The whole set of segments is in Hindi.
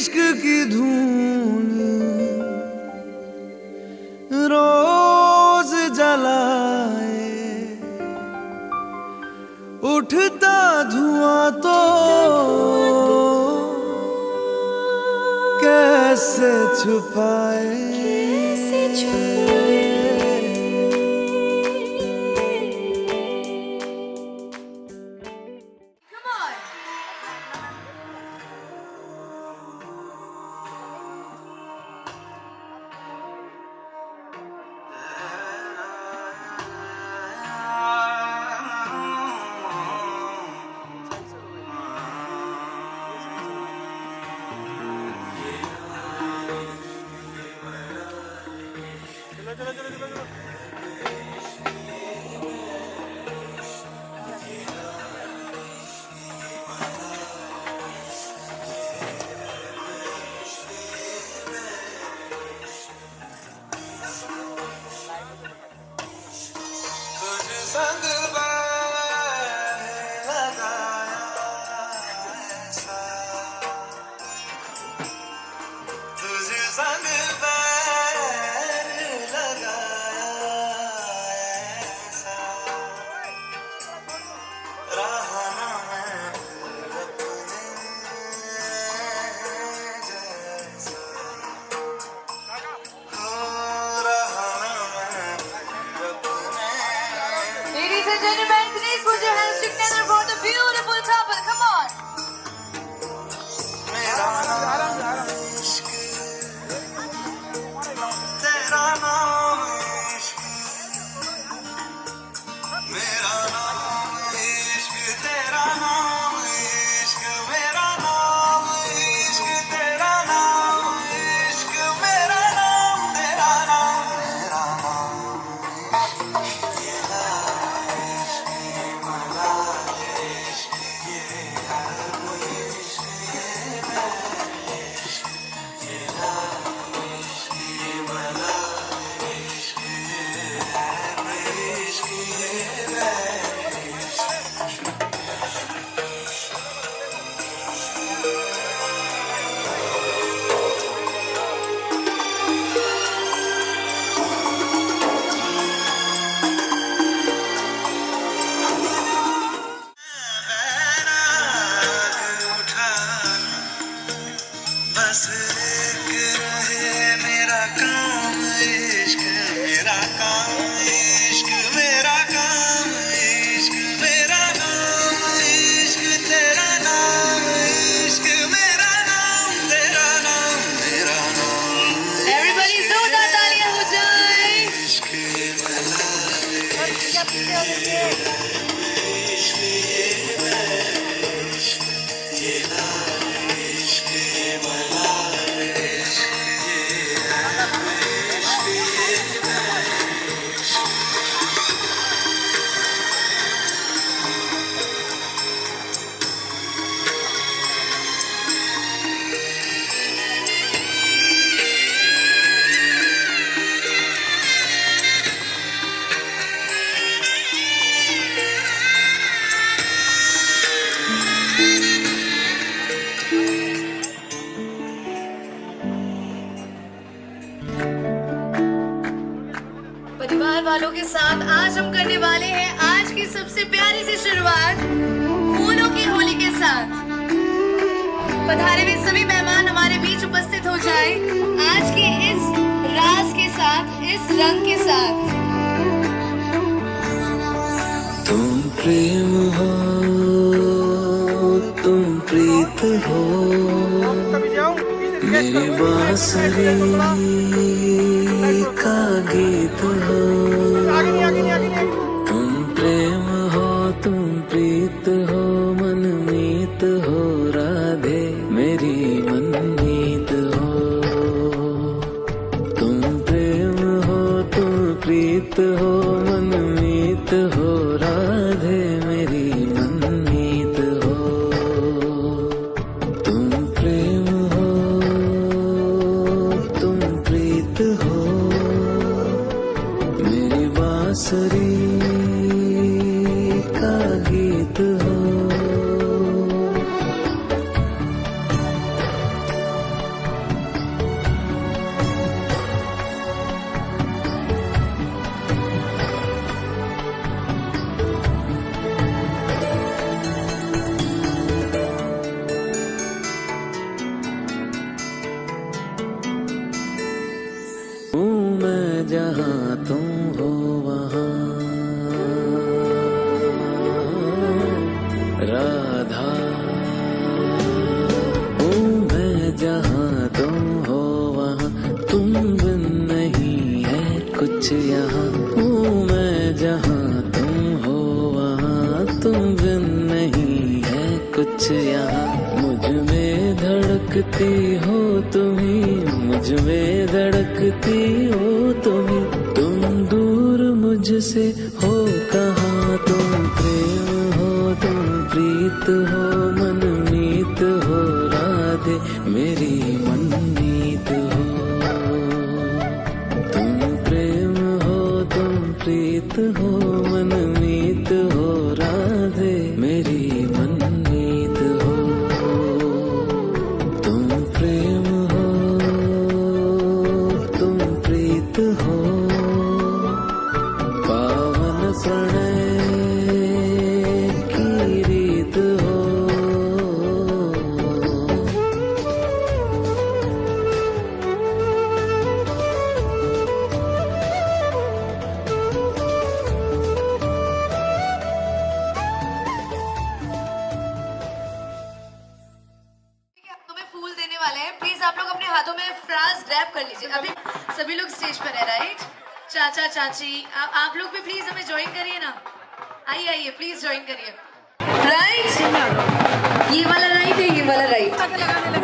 इश्क की धूल रोज जलाए, उठता धुआं तो कैसे छुपाए। संग लगाया ऐसा, तुझे संग लगाया ऐसा, रहा ना मैं अपने जैसा, हो रहा ना मैं अपने। Ladies and gentlemen, please put your hands together for the beautiful couple. Come on. मेरा नाम इश्क, तेरा नाम इश्क, मेरा नाम इश्क, तेरा नाम इश्क, मेरा नाम इश्क, तेरा नाम इश्क, मेरा नाम, तेरा नाम, मेरा नाम बस एक रहे मेरा काम इश्क, मेरा काम इश्क, मेरा काम इश्क, मेरा नाम इश्क, तेरा नाम इश्क, मेरा नाम, तेरा नाम, मेरा नाम। Everybody, जोरदार तालियां हो जाए। इश्क भला इश्क ये नाम इश्क भला परिवार वालों के साथ आज हम करने वाले हैं आज की सबसे प्यारी सी शुरुआत फूलों की होली के साथ। पधारे हुए सभी मेहमान हमारे बीच उपस्थित हो जाएं आज के इस राज के साथ, इस रंग के साथ। तुम प्रेम हो, तुम प्रीत हो, मेरी बांसुरी का गीत हो। तुम प्रेम हो, तुम प्रीत हो, मनमीत हो, राधे मेरी मनमीत हो। तुम प्रेम हो, तुम प्रीत हो, मनमीत हो, राधे मेरी मनमीत हो। तुम प्रेम हो, तुम प्रीत हो, मेरी बांसुरी का गीत हो। कुछ यहाँ हूँ मैं जहाँ तुम हो वहाँ तुम बिन नहीं है कुछ यहाँ मुझ में धड़कती हो तुम्ही मुझ में धड़कती हो तुम्ही तुम दूर मुझसे हो कहाँ तुम प्रेम हो तुम प्रीत हो मनमीत हो राधे मेरी मनमीत हो तुम प्रेम हो तुम प्रीत हो मनमीत हो राधे मेरी मनमीत हो तुम प्रेम हो तुम प्रीत हो पावन प्रणय की रीत हो तुम्हें फूल देने वाले हैं प्लीज आप लोग अपने हाथों में फ्राज ग्रैब कर लीजिए अभी सभी लोग स्टेज पर है राइट चाचा चाची आप लोग भी प्लीज हमें ज्वाइन करिए ना आइए आइए प्लीज ज्वाइन करिए राइट ये वाला राइट है ये वाला राइट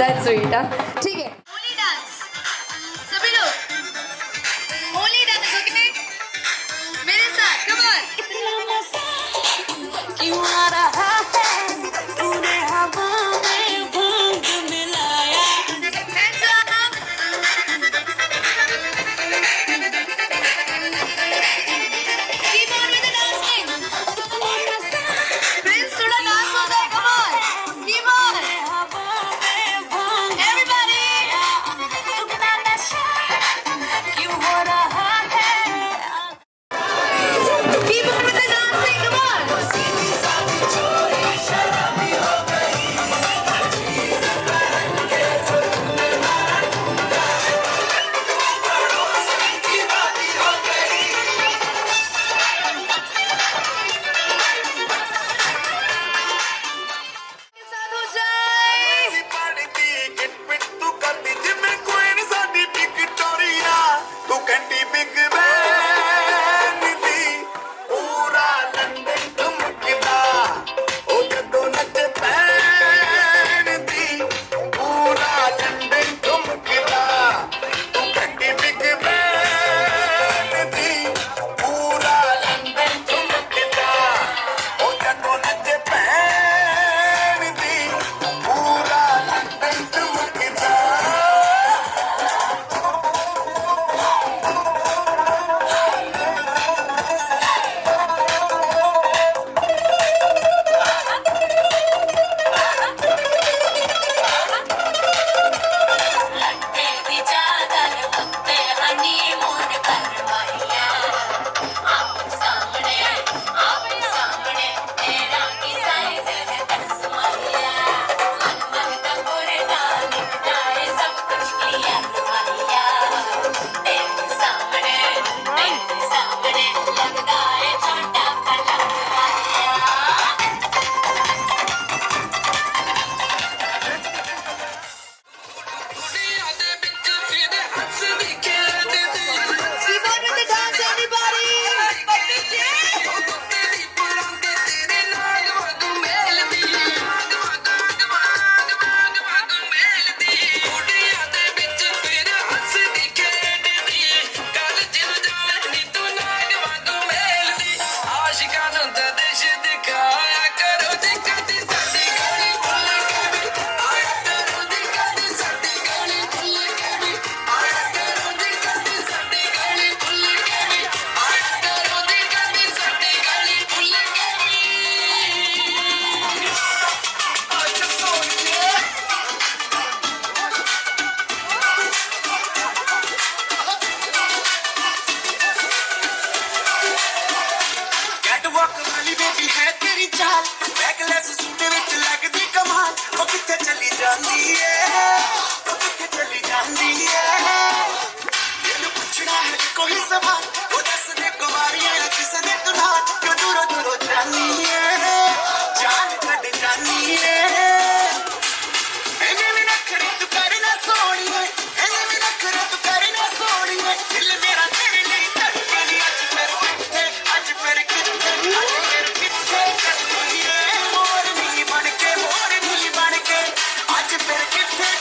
दैट्स स्वीट ठीक है होली डांस सभी लोग होली डांस ओके मेरे साथ कम ऑन क्यों आ रहा है तूने हवा में भंग मिलाया Hands up! Keep on with the dancing! Prince, थोड़ा dance हो जाए, come on! Keep on! हवा में भंग Everybody!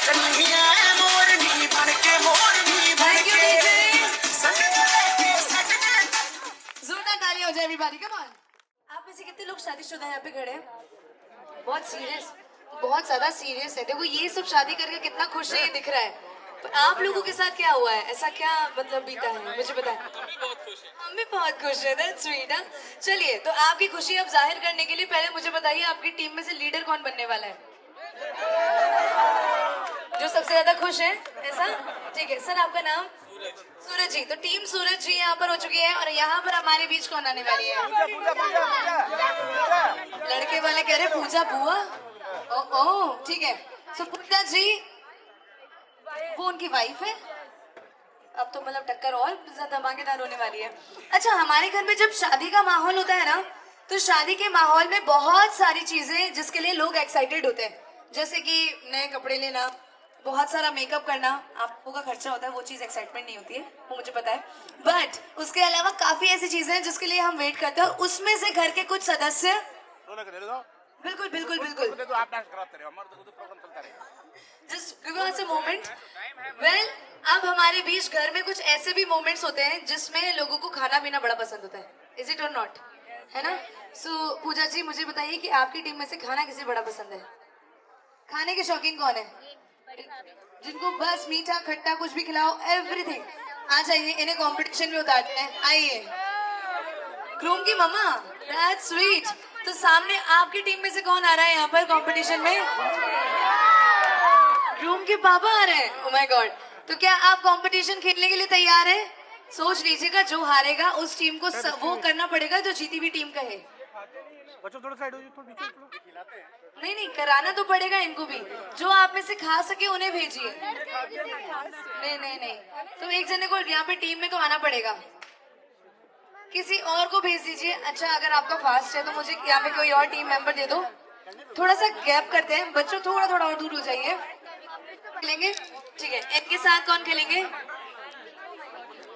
कन्हैया मोरनी बन के मोरनी बन Thank you, के DJ. सजने सजने जोरदार ताली हो जाए एवरीबॉडी, कम ऑन। आप में से कितने लोग शादीशुदा यहाँ पे खड़े हैं? बहुत सीरियस, बहुत ज्यादा सीरियस है। देखो ये सब शादी करके कितना खुश है ये दिख रहा है, पर आप लोगों के साथ क्या हुआ है? ऐसा क्या मतलब बीता है, मुझे बताएं। हम भी बहुत खुश हैं, दैट्स स्वीट। हाँ चलिए, तो आपकी खुशी अब जाहिर करने के लिए पहले मुझे बताइए आपकी टीम में से लीडर कौन बनने वाला है? जो सबसे ज्यादा खुश है, ऐसा? ठीक है सर, आपका नाम? सूरज जी। तो टीम सूरज जी यहाँ पर हो चुकी है, और यहाँ पर हमारे बीच कौन आने वाली है? लड़के वाले कह रहे पूजा बुआ। ओ ठीक है। सो पूजा जी वो उनकी वाइफ है। अब तो मतलब टक्कर और ज्यादा धमाकेदार होने वाली है। अच्छा, हमारे घर में जब शादी का माहौल होता है ना, तो शादी के माहौल में बहुत सारी चीजें जिसके लिए लोग एक्साइटेड होते हैं, जैसे कि नए कपड़े लेना, बहुत सारा मेकअप करना, आपको का खर्चा होता है, वो चीज एक्साइटमेंट नहीं होती है, वो मुझे पता है। बट उसके अलावा काफी ऐसी चीजें हैं जिसके लिए हम वेट करते हैं, और उसमें से घर के कुछ सदस्य बिल्कुल बिल्कुल बिल्कुल just give us a moment. Well, अब हमारे बीच घर में कुछ ऐसे भी मोमेंट्स होते हैं जिसमें लोगों को खाना पीना बड़ा पसंद होता है, इज इट और नॉट? है ना? सो पूजा जी मुझे बताइए कि आपकी टीम में से खाना किसे बड़ा पसंद है? खाने के शौकीन कौन है? जिनको बस मीठा खट्टा कुछ भी खिलाओ, एवरीथिंग। आ जाइए, इन्हें कंपटीशन में उतारते हैं, आइए। क्रूम की मम्मा, दैट्स स्वीट। तो सामने आपकी टीम में से कौन आ रहा है यहाँ पर कंपटीशन में? क्रूम के पापा आ रहे हैं। Oh my God. तो क्या आप कंपटीशन खेलने के लिए तैयार हैं? सोच लीजिएगा, जो हारेगा उस टीम को वो करना पड़ेगा जो जीती हुई टीम कहे। बच्चों थोड़ा साइड हो जाओ, थोड़ा पीछे। नहीं कराना तो पड़ेगा इनको भी। जो आप में से खा सके उन्हें भेजिए। नहीं, तो एक जने को यहाँ पे टीम में तो आना पड़ेगा, किसी और को भेज दीजिए। अच्छा, अगर आपका फास्ट है तो मुझे यहाँ पे कोई और टीम मेंबर दे दो। थोड़ा सा गैप करते हैं बच्चों, थोड़ा और दूर हो जाइए। खेलेंगे? ठीक है। इनके साथ कौन खेलेंगे?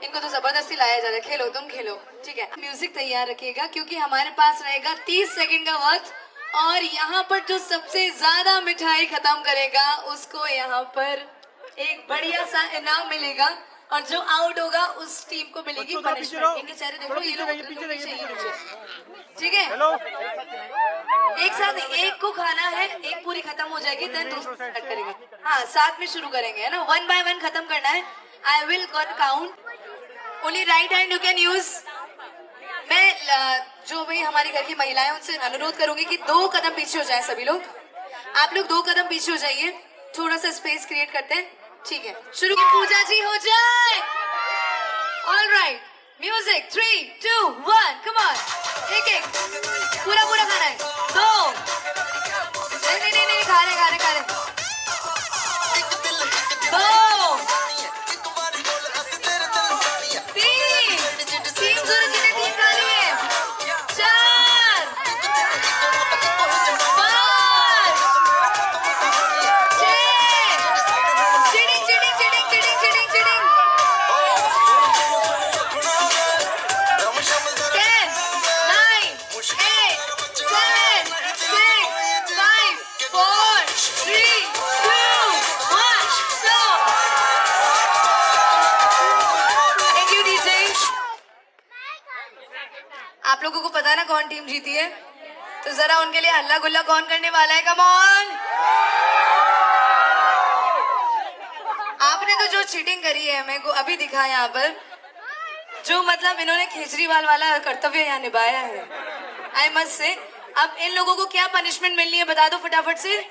इनको तो जबरदस्ती लाया जा रहा है, खेलो तुम खेलो। ठीक है, म्यूजिक तैयार रखिएगा क्योंकि हमारे पास रहेगा 30 सेकंड का वक्त, और यहाँ पर जो सबसे ज्यादा मिठाई खत्म करेगा उसको यहाँ पर एक बढ़िया सा इनाम मिलेगा, और जो आउट होगा उस टीम को मिलेगी पनिशमेंट। इनके चेहरे देखो, ये लोग पीछे। ठीक है, एक साथ एक को खाना है, एक पूरी खत्म हो जाएगी, देन दूसरा स्टार्ट करेगा। हाँ, साथ में शुरू करेंगे, है ना? 1 by 1 खत्म करना है। I will count, only right hand you can use. मैं जो भी हमारी घर की महिलाएं उनसे अनुरोध करूंगी कि 2 कदम पीछे हो जाए सभी लोग। आप लोग 2 कदम पीछे हो जाइए, थोड़ा सा स्पेस क्रिएट करते हैं। ठीक है, शुरू की पूजा जी हो जाए। All right, music 3, 2, 1 come on. एक पूरा खाना है। 2 नहीं खा रहे 2 3 सूरज जी ने 3 खा लिए। 4 5 6 चिड़िंग 10 9 8 7 6 5 4 3 2 1 stop। Thank you DJ. आप लोगों को पता है ना कौन टीम जीती है? तो जरा उनके लिए हल्ला गुल्ला कौन करने वाला है? Come on. आपने तो जो चीटिंग करी है मेरे को अभी दिखा यहाँ पर, जो मतलब इन्होंने केजरीवाल वाला कर्तव्य यहाँ निभाया है, आई मस्ट से। अब इन लोगों को क्या पनिशमेंट मिलनी है बता दो फटाफट से।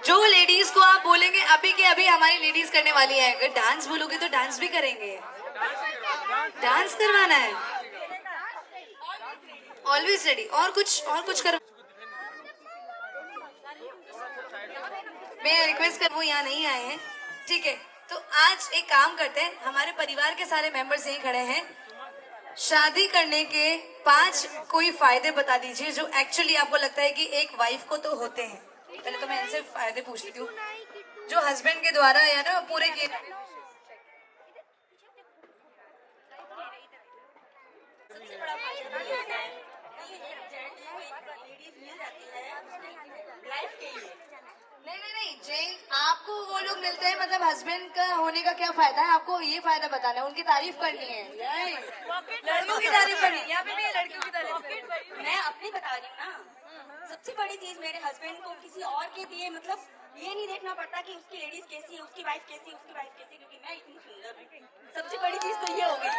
जो लेडीज को आप बोलेंगे अभी के अभी हमारी लेडीज करने वाली है, अगर डांस बोलोगे तो डांस भी करेंगे। डांस करवाना है, ऑलवेज रेडी। और कुछ करो। मैं रिक्वेस्ट कर, वो यहाँ नहीं आए हैं, ठीक है? तो आज एक काम करते हैं, हमारे परिवार के सारे मेंबर्स यहीं खड़े हैं। शादी करने के 5 कोई फायदे बता दीजिए जो एक्चुअली आपको लगता है कि एक वाइफ को तो होते हैं। पहले तो मैं इनसे फायदे पूछ लेती हूँ जो हस्बैंड के द्वारा या ना पूरे किए। सबसे बड़ा फायदा लाइफ के लिए नहीं जय, आपको वो लोग मिलते हैं मतलब हस्बैंड का होने का क्या फायदा है? आपको ये फायदा बताना है, उनकी तारीफ करनी है। लड़कियों की तारीफ करनी है, यहाँ पे भी लड़कियों की तारीफ करनी है। मैं अपनी बता रही हूँ ना, सबसे बड़ी चीज मेरे हस्बैंड को किसी और के दिए मतलब ये नहीं देखना पड़ता कि उसकी लेडीज कैसी है, उसकी वाइफ कैसी है, उसकी वाइफ कैसी, क्योंकि मैं इतनी सुंदर हूँ। सबसे बड़ी चीज तो ये हो गई।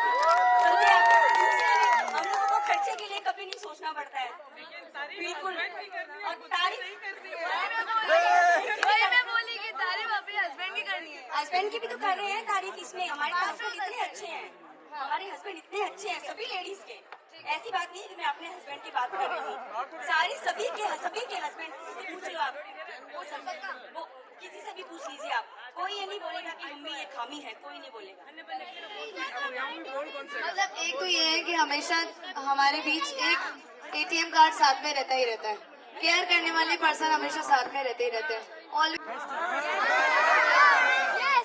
हम लोगों को खर्चे के लिए कभी नहीं सोचना पड़ता है, बिल्कुल। और तारीफ मैं बोली कि तारीफ अपने हस्बैंड की करनी है। हस्बैंड की भी तो कर रहे हैं तारीफ इसमें। हमारे हस्बैंड इतने अच्छे हैं, हमारे हस्बैंड इतने अच्छे हैं सभी लेडीज के। ऐसी बात नहीं है कि मैं अपने हस्बैंड की बात कर रही हूँ, सारी सभी के हस्बैंड से पूछ लो आप, वो किसी से भी पूछ लीजिए आप, कोई ये नहीं बोलेगा कि हम में ये खामी है, कोई नहीं बोलेगा। मतलब एक तो ये है कि हमेशा हमारे बीच एक एटीएम कार्ड साथ में रहता ही रहता है, केयर करने वाले पर्सन हमेशा साथ में रहते ही रहते हैं।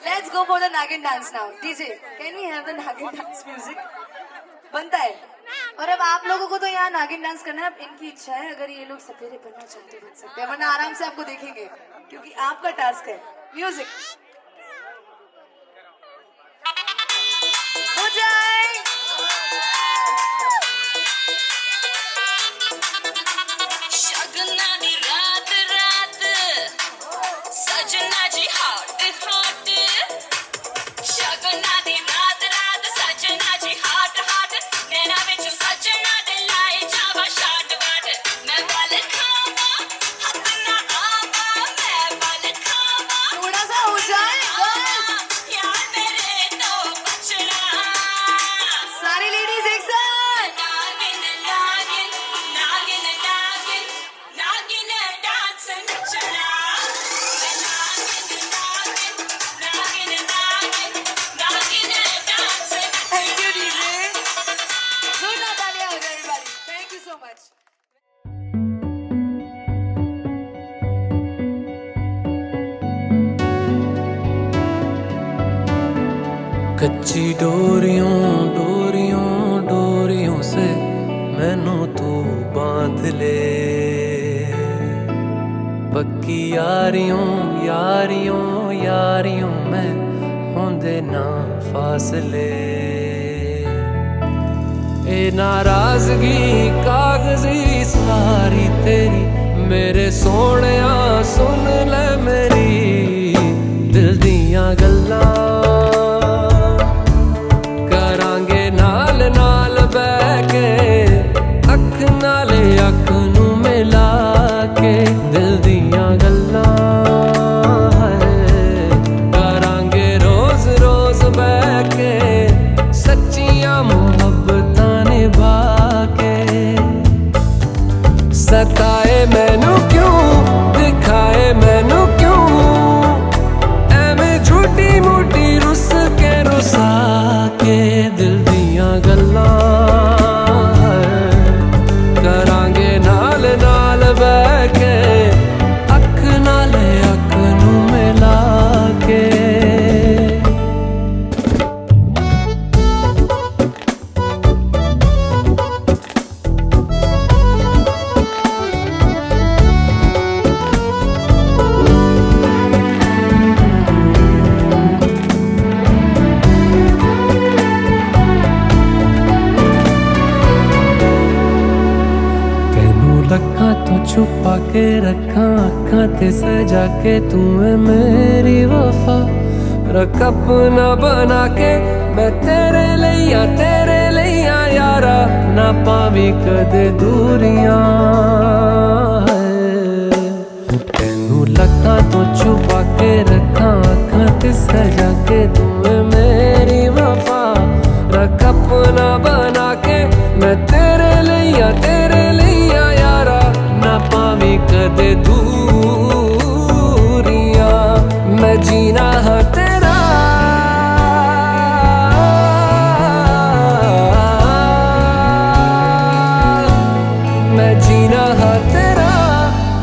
Let's go for the nagin dance now. DJ, can we have the nagin dance music? बनता है। और अब आप लोगों को तो यहाँ नागिन डांस करना है, अब इनकी इच्छा है, अगर ये लोग सपेरे बनना चाहते बन सकते हैं, वरना आराम से आपको देखेंगे क्योंकि आपका टास्क है। म्यूजिक हो जाए। शगना दी रात रात सजना जी हॉट हॉट, शगना दी रात रात सजना जी हॉट हॉट, नैना विच सजना दे लाए जावा शाट वाट, मैं बल खावा हथ ना आवा, मैं बल खावा थोड़ा सा हो जाए बस। यार मेरे तो बचड़ा। सारी लेडीज एक साथ। नागिन नागिन नागिन नागिन नागिन डांस नचना, नागिन नागिन नागिन नागिन नागिन डांस थैंक यू डीजे। जोरदार तालियां हो जाए everybody. Thank you so much. कच्ची डोरियों डोरियों डोरियों से मैनू तू बांध ले, पक्की यारियों यारियों यारियों में होंदे ना फासले। ए नाराजगी कागजी सारी तेरी, मेरे सोहणिया सुन ले मेरी दिल दियां गल्लां, करांगे नाल नाल बैठ के अख नाले अख नू मिला के, दिल दियां गल्लां करांगे रोज रोज बैठ के, सच्चियां मुहब्बतां निभा के। सताए मैनू क्यों दिखाए मैनू क्यों, एवें झूठी मूठी रुस के रुसा के, दिल दियां गल्लां करांगे नाल नाल बैठ के अख नाले अख नू मिला के। लखां तो छुपा के रखा अखां ते सजा के, तू है मेरी वफा रख अपना बना के, मैं तेरे लिया यारा, ना पावी कदे दूरियां। तेनू लखां तो छुपा के रखा अखां ते सजा के, तू है मेरी वफा रख अपना बना के, मैं तेरे लिया यारा, ना पावी कदे दूरियां। मैं जीना हाँ तेरा मैं जीना हाँ तेरा,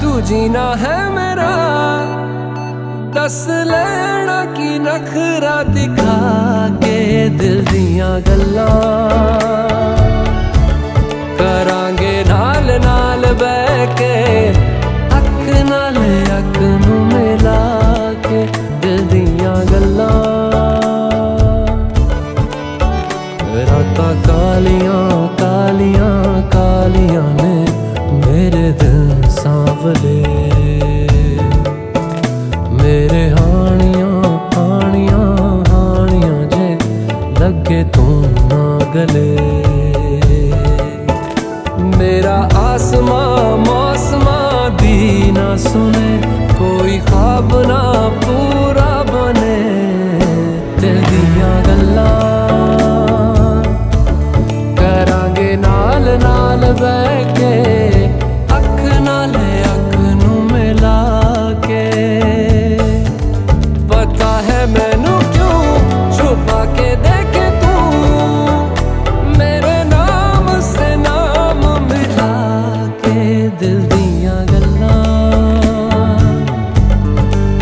तू जीना है मेरा, दस लेना की नखरा दिखा के, दिल दियां गल्लां करांगे नाल नाल बैठ के अख नाल अख नू मिला ख्वाब ना पूरा बने दिल दियां गल्लां करांगे नाल नाल बैठ के अख नाल अख नू मिला के पता है मैनू क्यों छुपा के देखे तू मेरे नाम से नाम मिला के दिल दियां गल्लां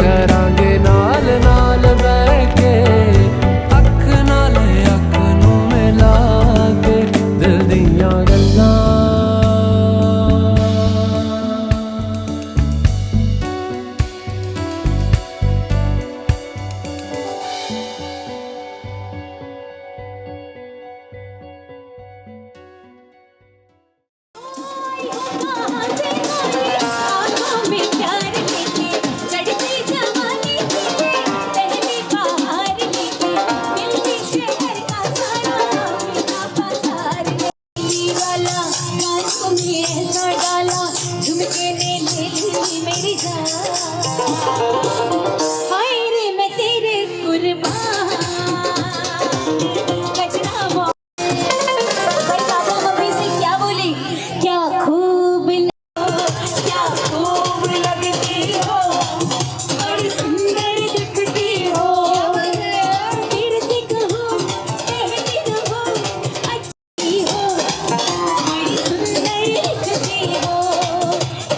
करांगे नाल नाल बैठ के अख नाल अख नू मिला के दिल दियां गल्लां आँखों में प्यार लेके चढ़ती जवानी लेके पहली बाहर लेके मिलती शहर का सारा मेरा बाजार लेके वाला आँखों में ऐसा डाला झुमके ने ले ली मेरी जान हाय रे मैं तेरे कुर्बान गजरा भाई पापा मम्मी से क्या बोले क्या खूब क्या खूब लगती हो बड़ी सुंदर दिखती हो फिर से कहूँ कहती रहो अच्छी हो बड़ी सुंदर दिखती हो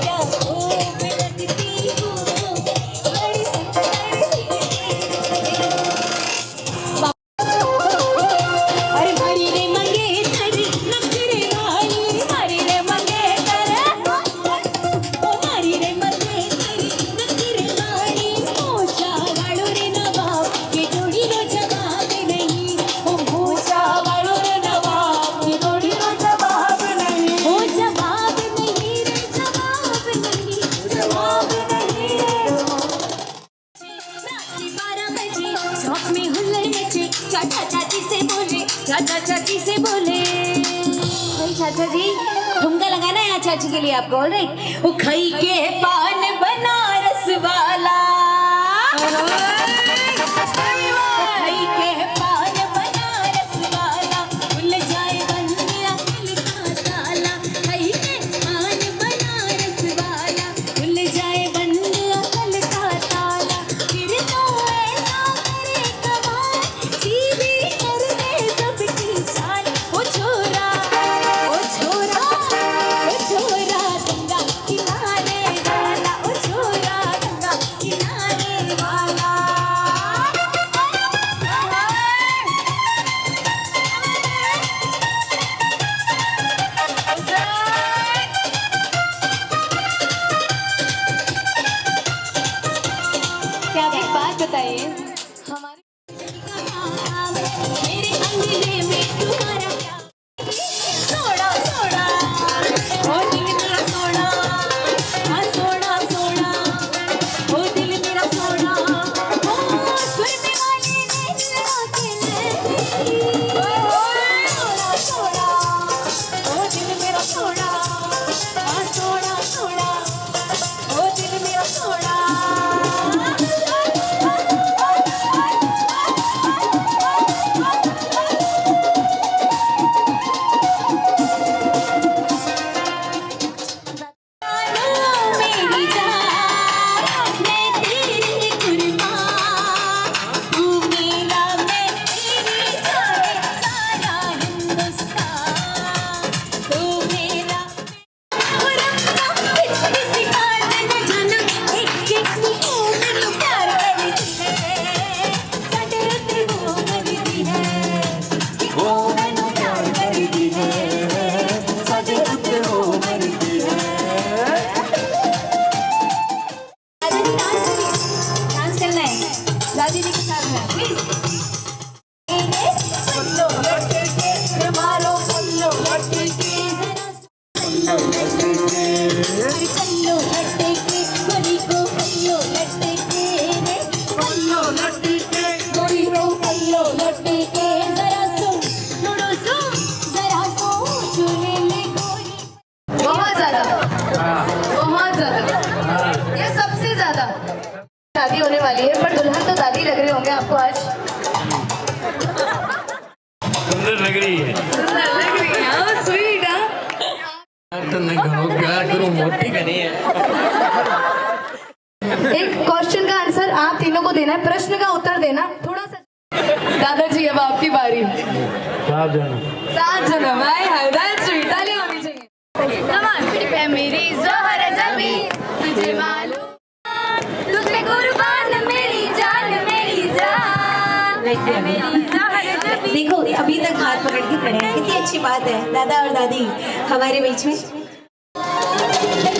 क्या खूब लगती हो बड़ी सुंदर दिखती हो अरे मारी रे मंगेतर नखरे वाली मारी रे मंगेतर ओ मारी रे मंगेतर नखरे वाली मोचा वालो रे नवाब के जोड़ी रो जवाब नहीं ओ मोचा वालो रे नवाब के जोड़ी रो जवाब नहीं ओ जवाब नहीं रे जवाब नहीं जवाब नहीं रात्रि 12 बजे चौक में हुल्लड़ मचे चाचा चाची से बोले चाचा चाची से बोले भाई चाचा जी ठुमका लगाना है यहाँ चाची के लिए आपको ऑलराइट वो खई के पान बनारस वाला खई के पान बनारस वाला भूल जाए बंदिया दिल का ताला खई के पान बनारस वाला भूल जाए बंदिया दिल का ताला फिर तो ऐसा करे कमाल सीधी कर दे सबकी जान ओ छोरा गंगा किनारे वाला ओ छोरा गंगा किनारे वाला क्या आप एक बात बताइए हमारे मेरे अंधेरे में तुम्हारा क्या सोना सोना ओ दिल मेरा सोना हाँ सोना सोना ओ दिल मेरा सोना ओ सुनने वाले ने लगा के सोना सोना ओ दिल मेरा सोना हाँ सोना सोना ओ दिल मेरा सोना मेरी जान मैं तेरी कुर्बान तू मेरा मैं तेरी जान सारा हिंदुस्तान तू मेरा किसी बात न जाना एक एक को मैं प्यार करती है साडे रत्ते वो मरती है वो मैनू प्यार करती है साडे रत्ते वो मरती है डांस करना है दादी जी के साथ में प्लीज पल्लो लटके के मारो पल्लो लटके जरा पल्लो लटके अरे पल्लो लटके गोरी को पल्लो लटके रे पल्लो लटके गोरी को पल्लो लटके जरा सो थोड़ो सो जरा सो चुले ले गोरी बहुत ज्यादा ये सबसे ज्यादा शादी होने वाली है, पर दुल्हन तो दादी लग रहे होंगे आपको आज। सुंदर लग रही है। सुंदर लग रही है, हाँ, स्वीट, हाँ। तो नहीं करो, क्या करूं, मोटी का नहीं है। एक क्वेश्चन का आंसर आप तीनों को देना है, प्रश्न का उत्तर देना थोड़ा सा। दादाजी अब आपकी बारी। साथ जाना। 7 जन्म, हाय हाय, दैट्स स्वीट, ताली होनी चाहिए। कमान है मेरी जोहर जबी, तुझे मालूम तुझ पे कुर्बान मेरी जान, मेरी जान मेरी जोहर जबी। देखो अभी तक हाथ पकड़ के खड़े हैं, कितनी अच्छी बात है दादा और दादी हमारे बीच में।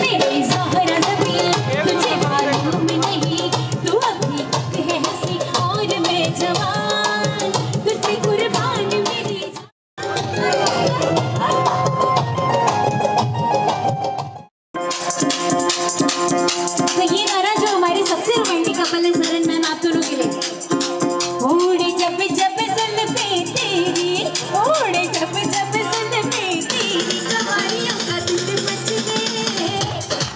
मेरी ज़ोहरा ज़बी, तुझे मालूम नहीं, तू अभी है हंसी और मैं जवान, तुझे कुर्बान मेरी तो ये गाना जो हमारे सबसे रोमांटिक कपल है सरन मैम आप दोनों के लिए। ओड़े जब जब सुन पे तेरी, ओड़े जब जब सुन पे तेरी, कवारियों का दिल मच गए,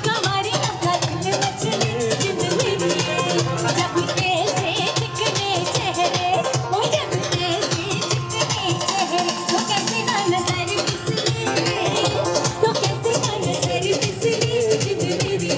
कवारियों का दिल मच गए, जिंद मेरी जब कैसे चिकने चेहरे, वो जब कैसे चिकने चेहरे, तो कैसे ना नजर फिसले, तो कैसे ना नजर फिसले, जिंद मेरी।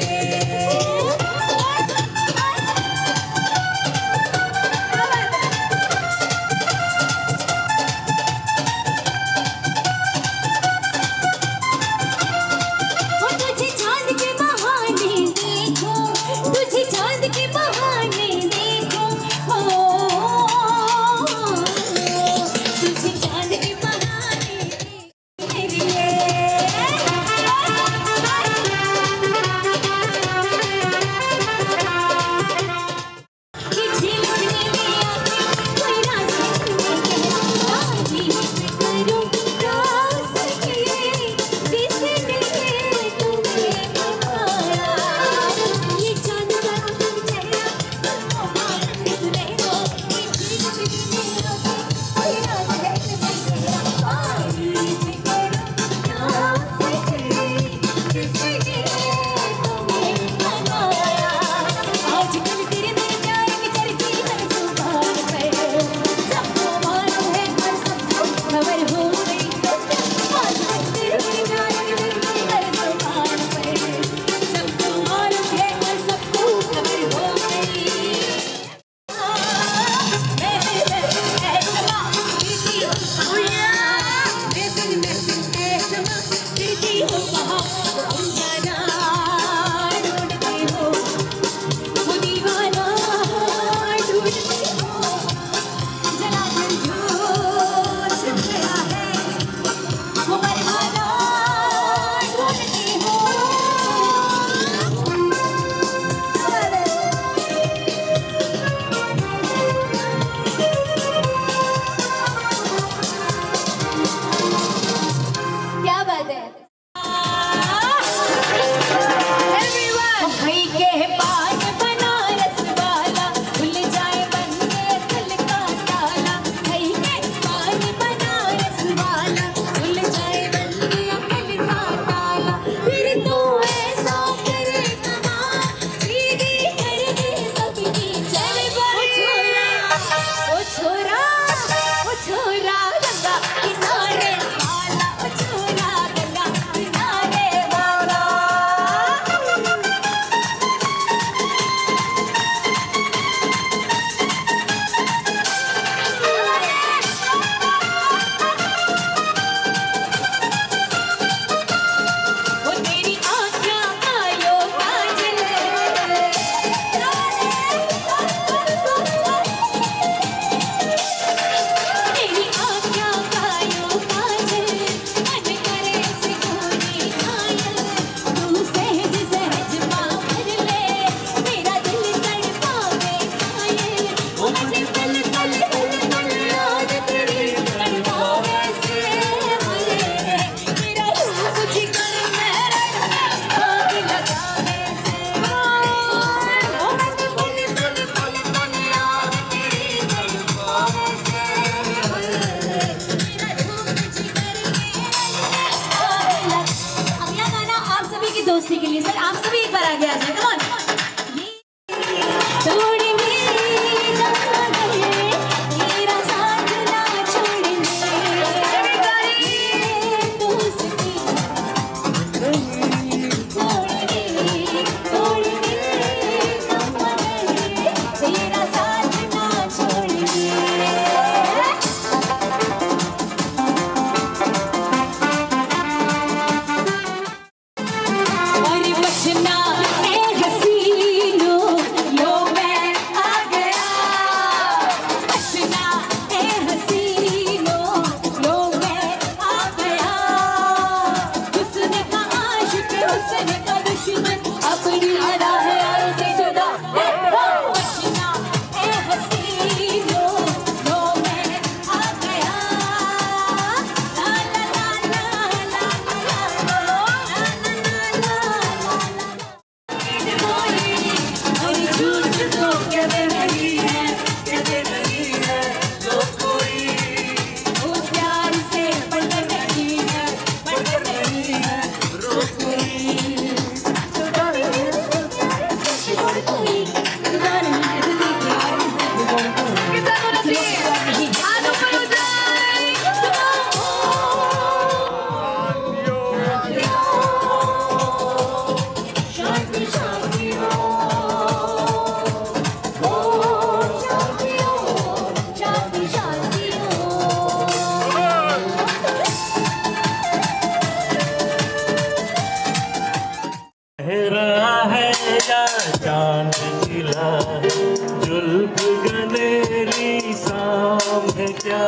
धूप गनेरी शाम है क्या,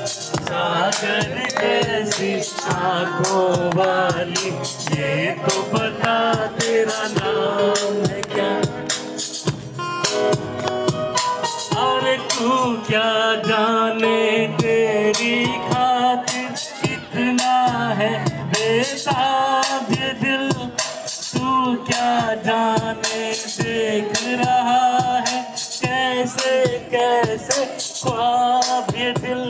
सागर जैसी आंखों वाली, ये तो बता तेरा नाम है क्या। अरे तू क्या जाने तेरी खातिर कितना है बेताब ये दिल, तू क्या जाने देख रहा है कैसे कैसे ख्वाब ये दिल।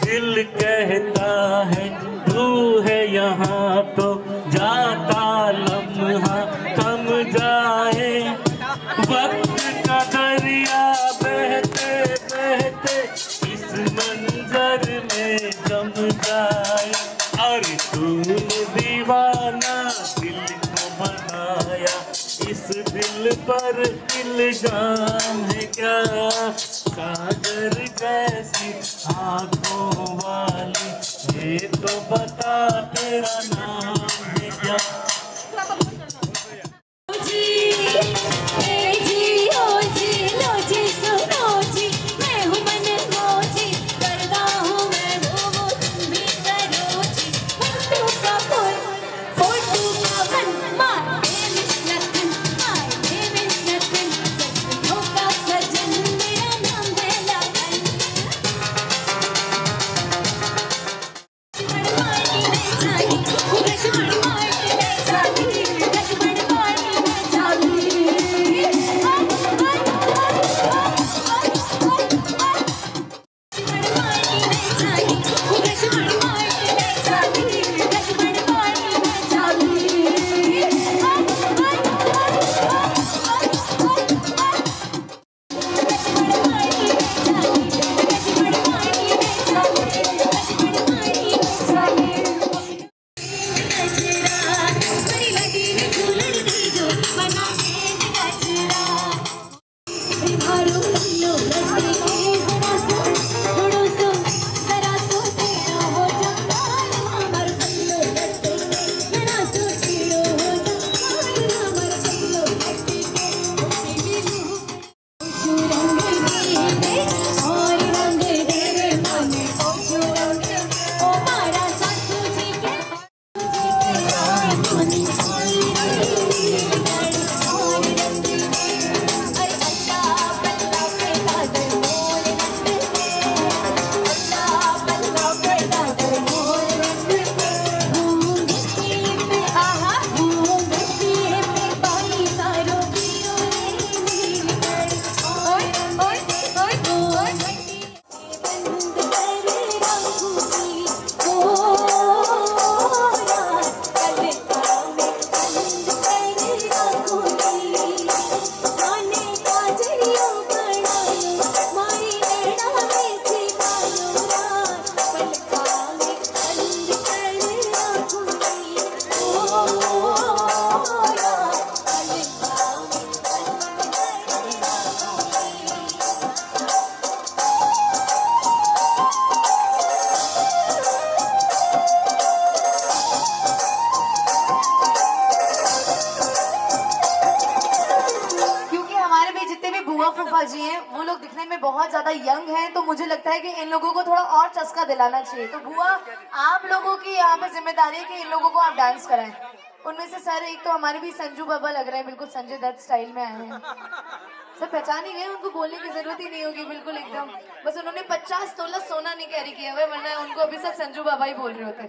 दिल कहता है तू है यहाँ तो जाता लम्हा थम जाए, वक्त का दरिया बहते बहते इस मंजर में जम जाए। अरे तूने दीवाना दिल को बनाया, इस दिल पर इल्जाम है क्या, सागर जैसी आंखों वाली, ये तो बता तेरा नाम है क्या। फूफा जी हैं वो लोग दिखने में बहुत ज्यादा यंग हैं, तो मुझे लगता है कि इन लोगों को थोड़ा और चस्का दिलाना चाहिए। तो बुआ आप लोगों की यहाँ पे जिम्मेदारी है कि इन लोगों को आप डांस कराएं। उनमें से सर एक तो हमारे भी संजू बाबा लग रहे हैं, बिल्कुल संजय दत्त स्टाइल में आए हैं। सर पहचान ही गए, उनको बोलने की जरूरत ही नहीं होगी, बिल्कुल एकदम बस उन्होंने 50 तोला सोना नहीं कैरी किया हुआ, वरना उनको अभी सब संजू बाबा ही बोल रहे होते।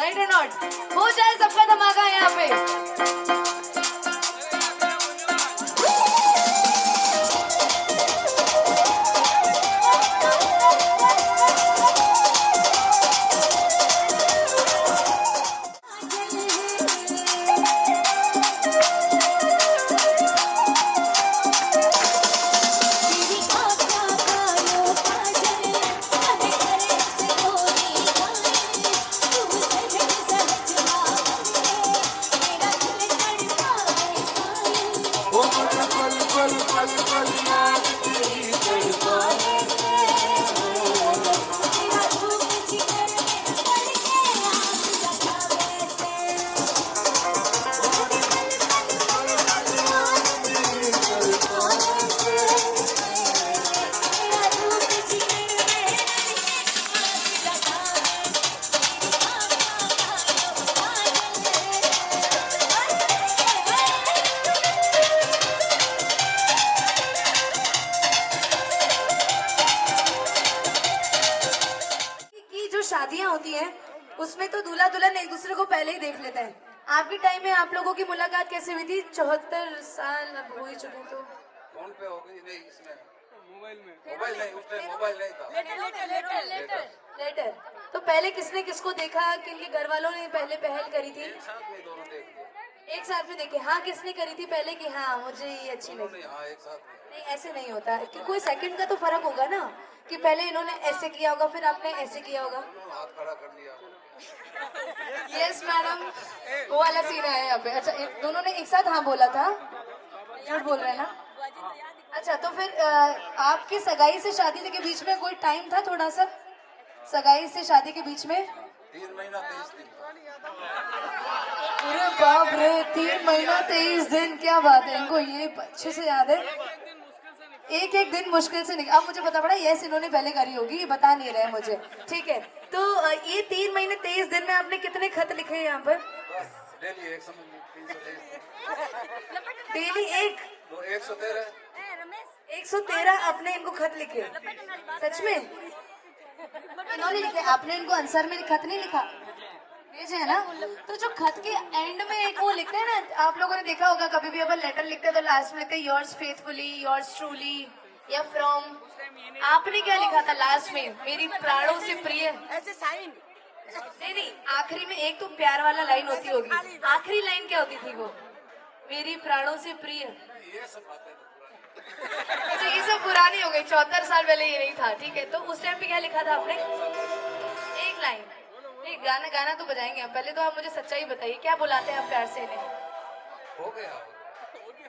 राइट और नॉट? हो जाए सबका धमाका यहाँ पे। शादियां होती हैं उसमें तो दूल्हा दुल्हन एक दूसरे को पहले ही देख लेते हैं। आपके टाइम में आप लोगों की मुलाकात कैसे हुई थी? 74 साल अब हो ही चुके तो फोन पे हो गई नहीं, इसमें मोबाइल नहीं, उस टाइम मोबाइल नहीं था। लेटर। तो पहले किसने किसको देखा? किनके घर वालों ने पहले पहल करी थी? एक साथ में दोनों देख लिए। एक साथ में देखे। हाँ, किसने करी थी पहले कि हाँ मुझे ये अच्छी दोनों लगी? ने, हाँ, एक साथ में। नहीं, ऐसे नहीं होता कि कोई सेकंड का तो फर्क होगा ना, कि पहले इन्होंने ऐसे किया होगा फिर आपने ऐसे किया होगा। दोनों हाथ खड़ा कर लिया। यस मैडम, वो वाला सीन है यहाँ पे। अच्छा, दोनों ने एक साथ हाँ बोला था? झूठ बोल रहे हैं ना? अच्छा, तो फिर आपकी सगाई से शादी के बीच में कोई टाइम था थोड़ा सा? सगाई से शादी के बीच में 3 महीना 23 दिन। अरे बाप रे, 3 महीना 23 दिन, क्या बात है, इनको ये अच्छे से याद है। एक एक दिन मुश्किल से निकल। अब मुझे पता पड़ा, यस इन्होंने पहले करी होगी, ये बता नहीं रहे मुझे। ठीक है, तो ये 3 महीने 23 दिन में आपने कितने खत लिखे हैं यहाँ पर? बस डेली एक समय 323। डेली एक? तो 113। 113 आपने इनको खत लिखे? सच में? इन्होंने लिखे, आपने इनको आंसर में खत नहीं लिखा? भेजे है ना? तो जो खत के एंड में एक वो लिखते हैं ना, आप लोगों ने देखा होगा कभी भी अपन लेटर लिखते हैं तो लास्ट में लिखते हैं योर्स फेथफुली, योर्स ट्रूली या फ्रॉम। आपने क्या लिखा था लास्ट में? मेरी प्राणों से प्रिय। ऐसे साइन नहीं, आखिरी में एक तो प्यार वाला लाइन होती होगी, आखिरी लाइन क्या होती थी वो? मेरी प्राणों से प्रिय। ये सब बातें तो अच्छा, ये सब पुरानी हो गई, 74 साल पहले ये नहीं था। ठीक है, तो उस टाइम पे क्या लिखा था आपने? एक लाइन। नहीं, गाना तो बजाएंगे हम, पहले तो आप मुझे सच्चाई बताइए, क्या बुलाते हैं आप प्यार से इन्हें? हो गया।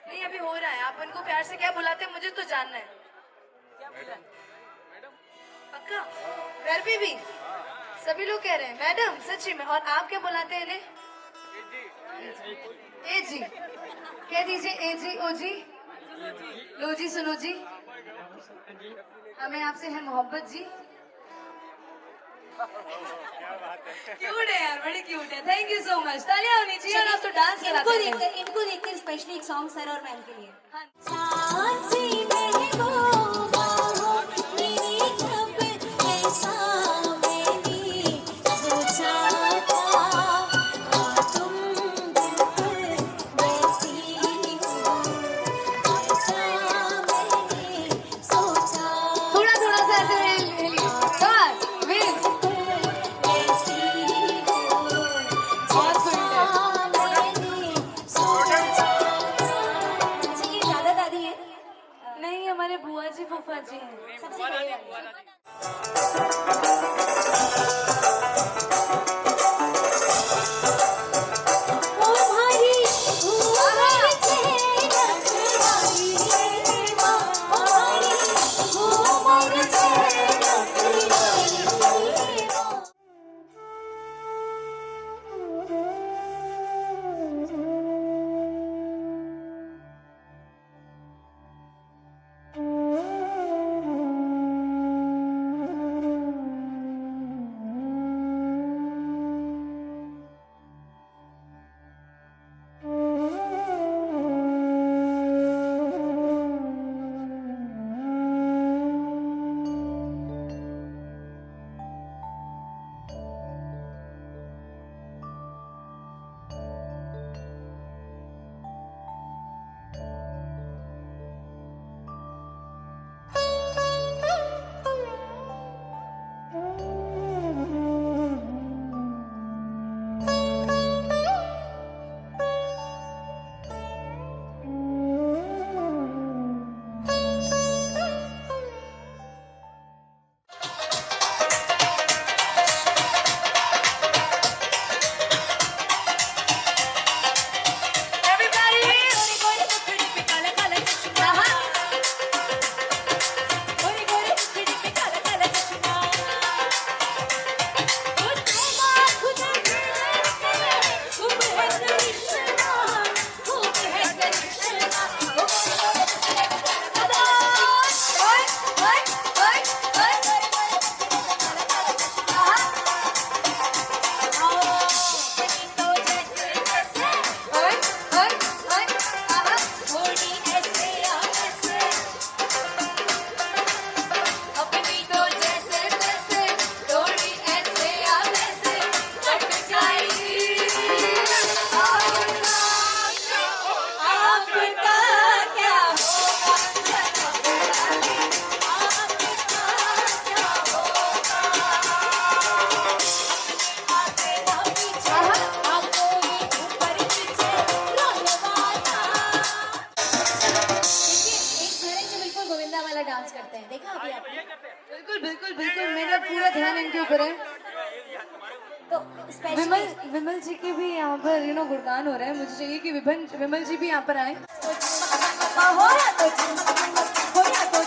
नहीं, अभी हो रहा है, आप इनको प्यार से क्या बुलाते हैं मुझे तो जानना है। पक्का? घर पे भी सभी लोग कह रहे हैं मैडम, सच्ची में। और आप क्या बुलाते हैं इन्हें? ए जी। कह दीजिए ए जी, ओ जी, लो जी, सुनो जी, हमें आपसे है मोहब्बत जी। क्यूट है यार, बड़ी क्यूट है। Thank you so much. तालियां होनी चाहिए। और आप तो डांस कराते हैं। इनको देखकर स्पेशली एक सॉन्ग सर और मैम के लिए। थोड़ा थोड़ा सा ऐसे हिलिए। God, Vince। बहुत सुंदर। ये दादा दादी है? नहीं, हमारे बुआ जी फूफा जी हैं। सबसे बड़े वाले। डांस करते हैं, देखा अभी आपने? बिल्कुल बिल्कुल बिल्कुल, मेरा पूरा ध्यान इनके ऊपर है। तो विमल स्पेशली विमल जी के भी यहाँ पर गुणगान हो रहा है। मुझे चाहिए कि विमल जी भी यहाँ पर आए। हो रहा तो हो रहा तो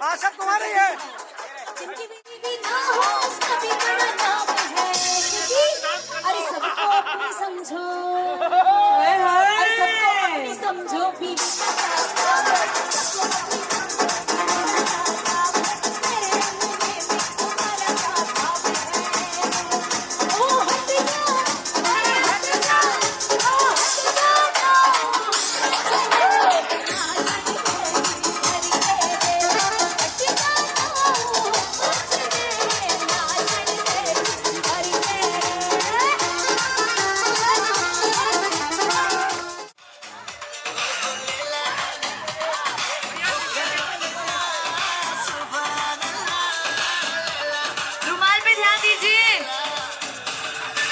हाँ सब तुम्हारे ही है। अरे सबको अपनी समझो, अरे सबको अपनी समझो भी रुमाल पे ध्यान दीजिए।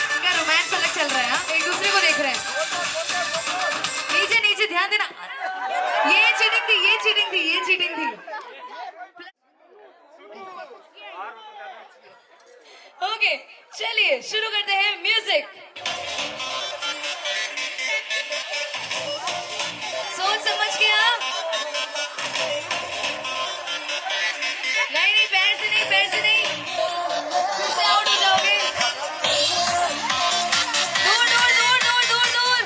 इनका रोमांस अलग चल रहा है। हाँ? एक दूसरे को देख रहे हैं। नीचे नीचे ध्यान देना। ये चीटिंग थी, ये चीटिंग थी, ये चीटिंग थी। ओके चलिए शुरू करते हैं म्यूजिक। सोच समझ के हाँ। नहीं नहीं, पैर से नहीं, पैर से नहीं, फिर से आउट हो जाओगे। दूर दूर दूर दूर दूर दूर।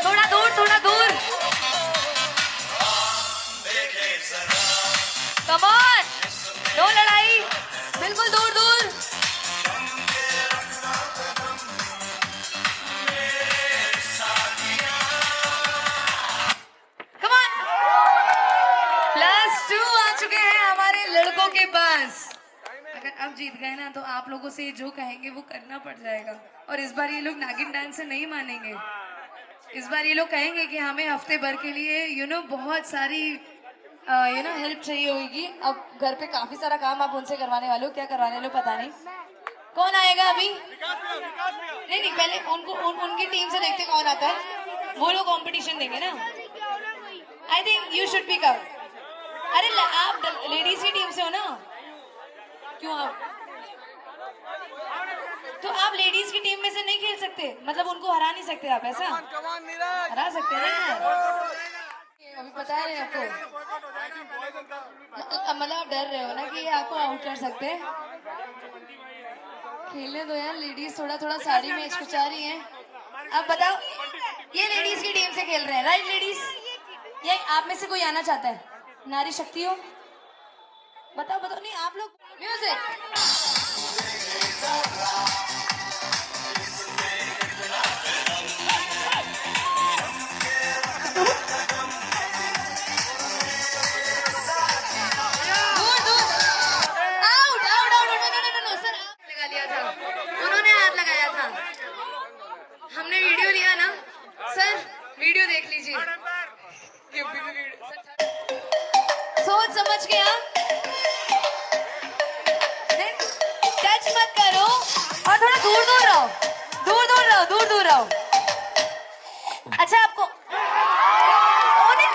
थोड़ा दूर, थोड़ा दूर। कम ऑन, नो लड़ाई, बिल्कुल दूर दूर। Come on. +2 आ चुके हैं हमारे लड़कों के पास। अगर अब जीत गए ना तो आप लोगों से जो कहेंगे वो करना पड़ जाएगा। और इस बार ये लोग नागिन डांस से नहीं मानेंगे। इस बार ये लोग कहेंगे कि हमें हफ्ते भर के लिए बहुत सारी हेल्प चाहिए होगी। अब घर पे काफी सारा काम आप उनसे करवाने वाले हो। क्या करवाने वाले हो पता नहीं। कौन आएगा अभी? नहीं नहीं, पहले उनकी टीम से देखते कौन आता है। वो लोग कंपटीशन देंगे ना। I think you should pick up. अरे आप लेडीज की टीम से हो ना? क्यों आप? तो आप लेडीज की टीम में से नहीं खेल सकते? मतलब उनको हरा नहीं सकते आप? ऐसा हरा सकते हैं ना? अभी पता है आपको, मतलब आप डर रहे हो ना कि ये आपको आउट कर सकते हैं। खेलने दो यार, लेडीज थोड़ा थोड़ा साड़ी में हिचकिचा रही हैं। अब बताओ, ये लेडीज की टीम से खेल रहे हैं, राइट लेडीज? ये आप में से कोई आना चाहता है? नारी शक्ति हो, बताओ बताओ। नहीं आप लोग म्यूजिक। हमने वीडियो लिया ना सर, वीडियो देख लीजिए। सोच समझ के टच मत करो और थोड़ा दूर दूर रहो, दूर दूर रहो, दूर दूर रहो। अच्छा आपको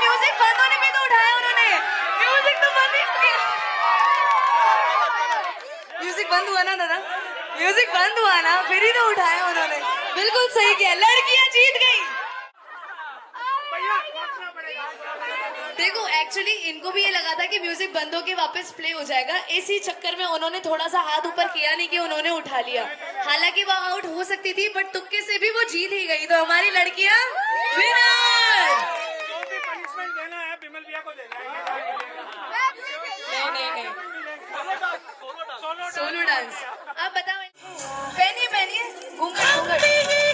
म्यूजिक बंद होने पे तो उठा बंद हुआ ना दादा, म्यूजिक बंद हुआ ना, फिर ही तो उठाया उन्होंने। बिल्कुल सही किया, लड़कियां जीत गई। देखो एक्चुअली इनको भी ये लगा था कि म्यूजिक बंद होके वापस प्ले हो जाएगा, इसी चक्कर में उन्होंने थोड़ा सा हाथ ऊपर किया नहीं कि उन्होंने उठा लिया। हालांकि वो आउट हो सकती थी, बट तुक्के से भी वो जीत ही गई। तो हमारी लड़कियां विनर। नहीं सोलो डांस। अब बताओ, पहनिए घूंघट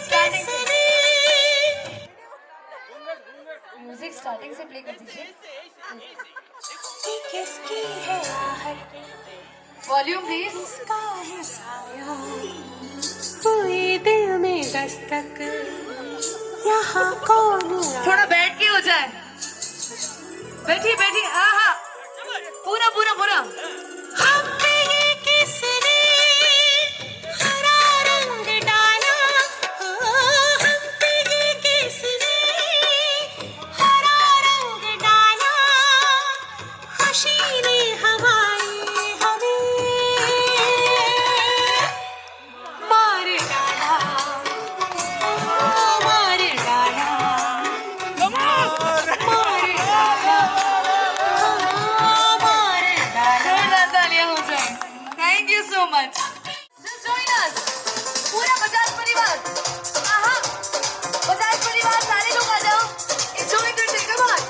स्टार्टिंग से, म्यूजिक स्टार्टिंग से प्ले कर दीजिए। किसकी है आहट, वॉल्यूम प्लीज। किसका है साया, कोई दिल में दस्तक, यहाँ कौन आया? थोड़ा बैठ के हो जाए, बैठिए। हाँ पूरा हम पे ये किसने हरा रंग डाला, हम पे ये किसने हरा रंग डाला, खुशी ने हमारी हमें मार डाला, मार डाला, मार डाला, जोरदार तालियां हो जाए। Thank you so much. पूरा 50 परिवार, बजाज परिवार, सारे लोग आ जाओ, एंजॉय करते हैं। Come on.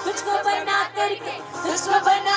तुझको बना करके, तुझको बना